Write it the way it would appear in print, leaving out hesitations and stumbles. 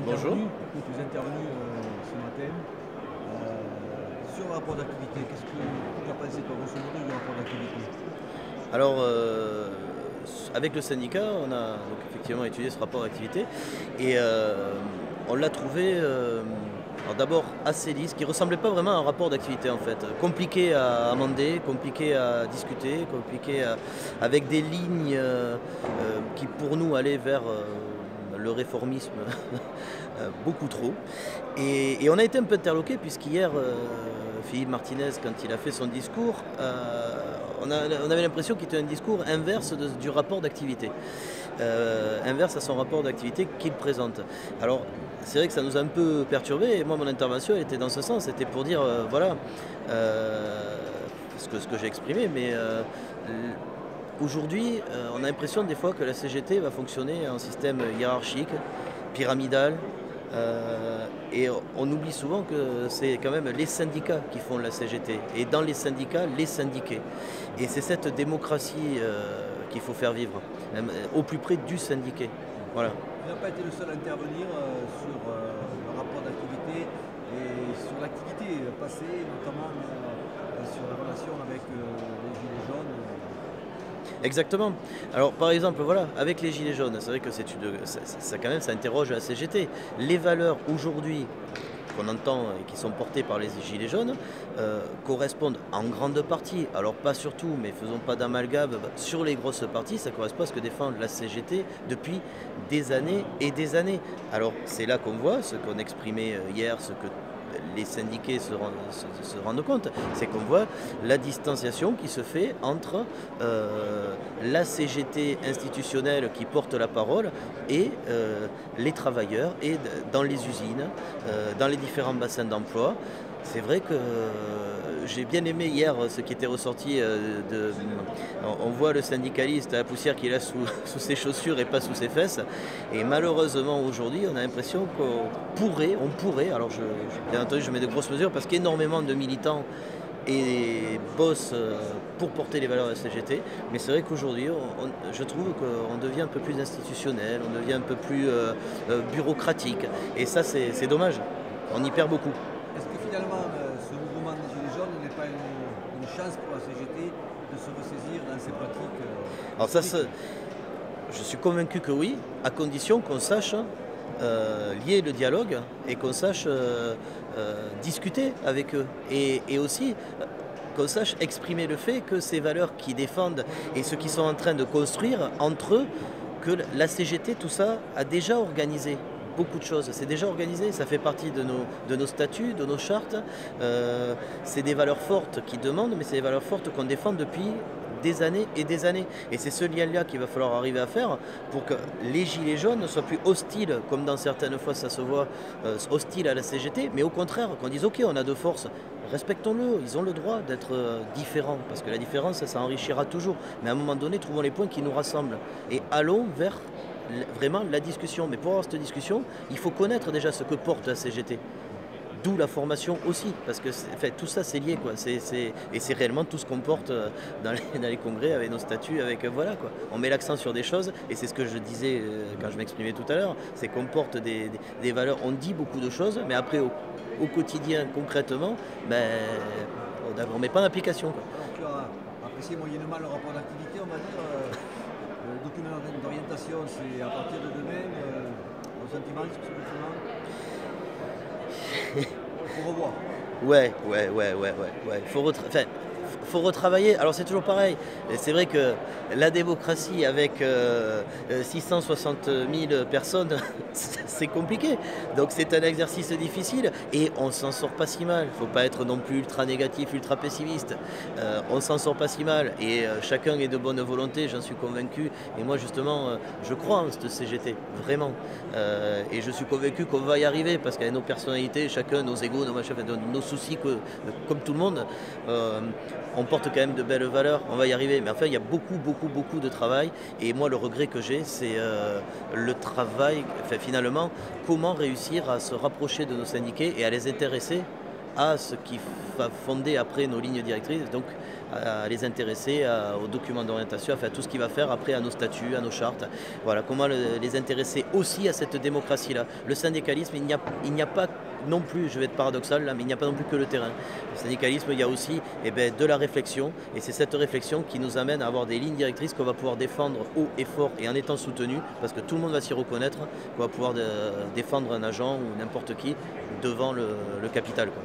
Bonjour. Tu es intervenu ce matin sur le rapport d'activité. Qu'est-ce que tu as pensé, toi, grosso modo, du rapport d'activité? Alors, avec le syndicat, on a donc effectivement étudié ce rapport d'activité et on l'a trouvé alors d'abord assez lisse, qui ressemblait pas vraiment à un rapport d'activité en fait. Compliqué à amender, compliqué à discuter, avec des lignes qui pour nous allaient vers le réformisme beaucoup trop. Et on a été un peu interloqué puisqu'hier, Philippe Martinez, quand il a fait son discours, on avait l'impression qu'il était un discours inverse du rapport d'activité, inverse à son rapport d'activité qu'il présente. Alors, c'est vrai que ça nous a un peu perturbé et moi, mon intervention elle était dans ce sens, c'était pour dire, voilà, ce que j'ai exprimé, mais aujourd'hui, on a l'impression des fois que la CGT va fonctionner en système hiérarchique, pyramidal, et on oublie souvent que c'est quand même les syndicats qui font la CGT. Et dans les syndicats, les syndiqués. Et c'est cette démocratie qu'il faut faire vivre, au plus près du syndiqué. Voilà. Tu n'as pas été le seul à intervenir sur le rapport d'activité et sur l'activité passée, notamment sur la relation avec les Gilets jaunes. Exactement. Alors par exemple, voilà, avec les gilets jaunes, c'est vrai que ça quand même ça interroge la CGT. Les valeurs aujourd'hui qu'on entend et qui sont portées par les gilets jaunes correspondent en grande partie, alors pas surtout, mais faisons pas d'amalgame, sur les grosses parties, ça correspond à ce que défend la CGT depuis des années et des années. Alors c'est là qu'on voit ce qu'on exprimait hier, ce que les syndiqués se rendent compte, c'est qu'on voit la distanciation qui se fait entre la CGT institutionnelle qui porte la parole et les travailleurs et dans les usines, dans les différents bassins d'emploi. C'est vrai que j'ai bien aimé hier ce qui était ressorti on voit le syndicaliste à la poussière qu'il a sous ses chaussures et pas sous ses fesses. Et malheureusement aujourd'hui, on a l'impression on pourrait, alors bien entendu je mets de grosses mesures parce qu'énormément de militants et bossent pour porter les valeurs de la CGT. Mais c'est vrai qu'aujourd'hui, je trouve qu'on devient un peu plus institutionnel, on devient un peu plus bureaucratique. Et ça, c'est dommage. On y perd beaucoup. Est-ce que finalement, ce mouvement des Gilets jaunes n'est pas une chance pour la CGT de se ressaisir dans ses pratiques Alors ça, je suis convaincu que oui, à condition qu'on sache lier le dialogue et qu'on sache discuter avec eux. Et aussi qu'on sache exprimer le fait que ces valeurs qu'ils défendent et ce qu'ils sont en train de construire entre eux, que la CGT, tout ça, a déjà organisé. Beaucoup de choses, c'est déjà organisé, ça fait partie de nos statuts, de nos chartes. C'est des valeurs fortes qui demandent, mais c'est des valeurs fortes qu'on défend depuis des années et des années. Et c'est ce lien-là qu'il va falloir arriver à faire pour que les gilets jaunes ne soient plus hostiles, comme dans certaines fois ça se voit, hostiles à la CGT, mais au contraire, qu'on dise ok, on a deux forces, respectons-le, ils ont le droit d'être différents, parce que la différence, ça enrichira toujours. Mais à un moment donné, trouvons les points qui nous rassemblent et allons vers vraiment la discussion. Mais pour avoir cette discussion, il faut connaître déjà ce que porte la CGT. D'où la formation aussi, parce que tout ça c'est lié, quoi. Et c'est réellement tout ce qu'on porte dans les congrès, avec nos statuts, avec voilà quoi. On met l'accent sur des choses, et c'est ce que je disais quand je m'exprimais tout à l'heure, c'est qu'on porte des valeurs, on dit beaucoup de choses, mais après au quotidien, concrètement, ben, on ne met pas en application, quoi. Alors, tu as apprécié moyennement le rapport d'activité, on va dire. Le document d'orientation, c'est à partir de demain. Vos sentiments sur ce document? Il faut revoir. Ouais. Faut retravailler. Alors c'est toujours pareil. C'est vrai que la démocratie avec 660 000 personnes, c'est compliqué. Donc c'est un exercice difficile et on s'en sort pas si mal. Faut pas être non plus ultra négatif, ultra pessimiste. On s'en sort pas si mal et chacun est de bonne volonté, j'en suis convaincu. Et moi justement, je crois en cette CGT, vraiment. Et je suis convaincu qu'on va y arriver parce qu'avec nos personnalités, chacun, nos égos, nos soucis, comme tout le monde, on porte quand même de belles valeurs, on va y arriver. Mais enfin, il y a beaucoup de travail. Et moi, le regret que j'ai, c'est le travail, finalement, comment réussir à se rapprocher de nos syndiqués et à les intéresser à ce qui va fonder après nos lignes directrices, donc à les intéresser aux documents d'orientation, enfin à tout ce qui va faire après à nos statuts, à nos chartes. Voilà, comment les intéresser aussi à cette démocratie-là. Le syndicalisme, il n'y a pas non plus, je vais être paradoxal là, mais il n'y a pas non plus que le terrain. Le syndicalisme, il y a aussi de la réflexion, et c'est cette réflexion qui nous amène à avoir des lignes directrices qu'on va pouvoir défendre haut et fort et en étant soutenu, parce que tout le monde va s'y reconnaître, qu'on va pouvoir défendre un agent ou n'importe qui devant le capital, quoi.